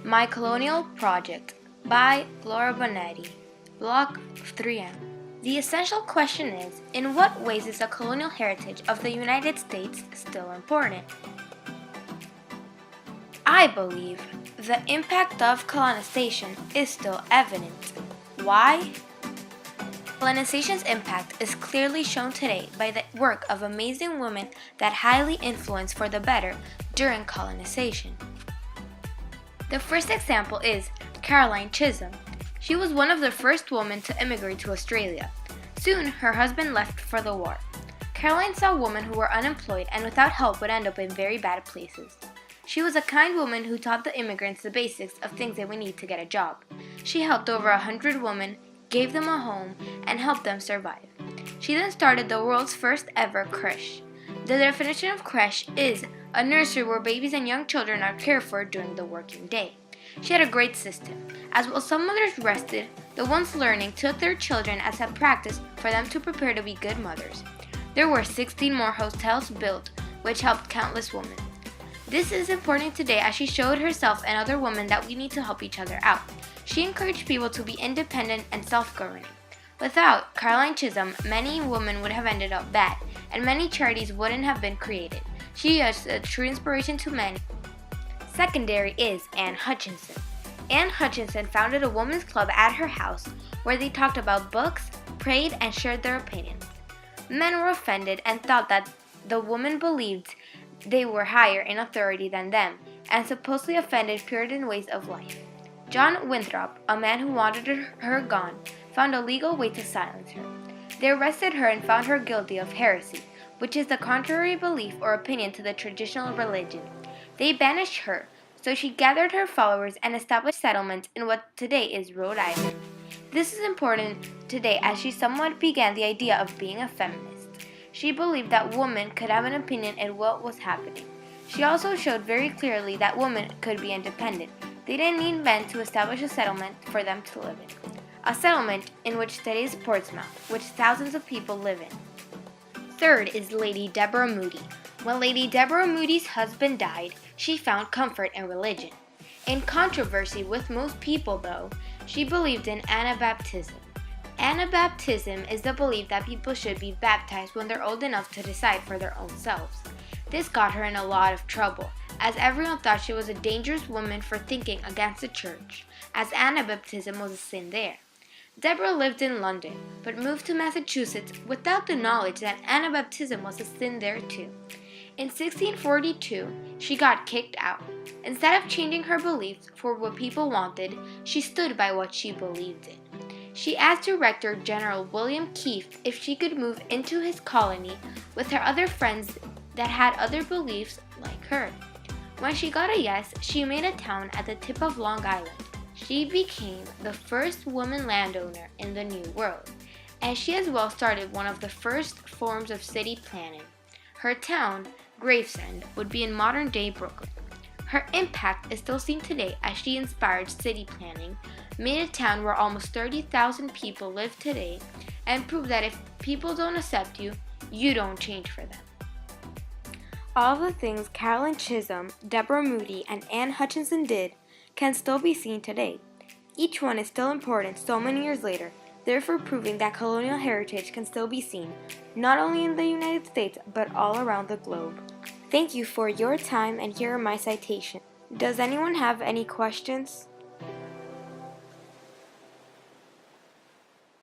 My Colonial Project by Laura Bonetti, Block 3M. The essential question is, in what ways is the colonial heritage of the United States still important? I believe the impact of colonization is still evident. Why? Colonization's impact is clearly shown today by the work of amazing women that highly influenced for the better during colonization. The first example is Caroline Chisholm. She was one of the first women to immigrate to Australia. Soon, her husband left for the war. Caroline saw women who were unemployed and without help would end up in very bad places. She was a kind woman who taught the immigrants the basics of things they would need to get a job. She helped over 100 women, gave them a home, and helped them survive. She then started the world's first ever creche. The definition of creche is a nursery where babies and young children are cared for during the working day. She had a great system. As while some mothers rested, the ones learning took their children as a practice for them to prepare to be good mothers. There were 16 more hotels built, which helped countless women. This is important today as she showed herself and other women that we need to help each other out. She encouraged people to be independent and self-governing. Without Caroline Chisholm, many women would have ended up bad, and many charities wouldn't have been created. She is a true inspiration to many. Secondary is Anne Hutchinson. Anne Hutchinson founded a women's club at her house where they talked about books, prayed, and shared their opinions. Men were offended and thought that the women believed they were higher in authority than them, and supposedly offended Puritan ways of life. John Winthrop, a man who wanted her gone, found a legal way to silence her. They arrested her and found her guilty of heresy, which is the contrary belief or opinion to the traditional religion. They banished her, so she gathered her followers and established settlements in what today is Rhode Island. This is important today as she somewhat began the idea of being a feminist. She believed that women could have an opinion in what was happening. She also showed very clearly that women could be independent. They didn't need men to establish a settlement for them to live in. A settlement in which today is Portsmouth, which thousands of people live in. Third is Lady Deborah Moody. When Lady Deborah Moody's husband died, she found comfort in religion. In controversy with most people, though, she believed in Anabaptism. Anabaptism is the belief that people should be baptized when they're old enough to decide for their own selves. This got her in a lot of trouble, as everyone thought she was a dangerous woman for thinking against the church, as Anabaptism was a sin there. Deborah lived in London, but moved to Massachusetts without the knowledge that Anabaptism was a sin there too. In 1642, she got kicked out. Instead of changing her beliefs for what people wanted, she stood by what she believed in. She asked Director General William Keefe if she could move into his colony with her other friends that had other beliefs like her. When she got a yes, she made a town at the tip of Long Island. She became the first woman landowner in the New World, and she as well started one of the first forms of city planning. Her town, Gravesend, would be in modern-day Brooklyn. Her impact is still seen today as she inspired city planning, made a town where almost 30,000 people live today, and proved that if people don't accept you, you don't change for them. All the things Caroline Chisholm, Deborah Moody, and Anne Hutchinson did can still be seen today. Each one is still important so many years later, therefore proving that colonial heritage can still be seen, not only in the United States, but all around the globe. Thank you for your time, and here are my citations. Does anyone have any questions?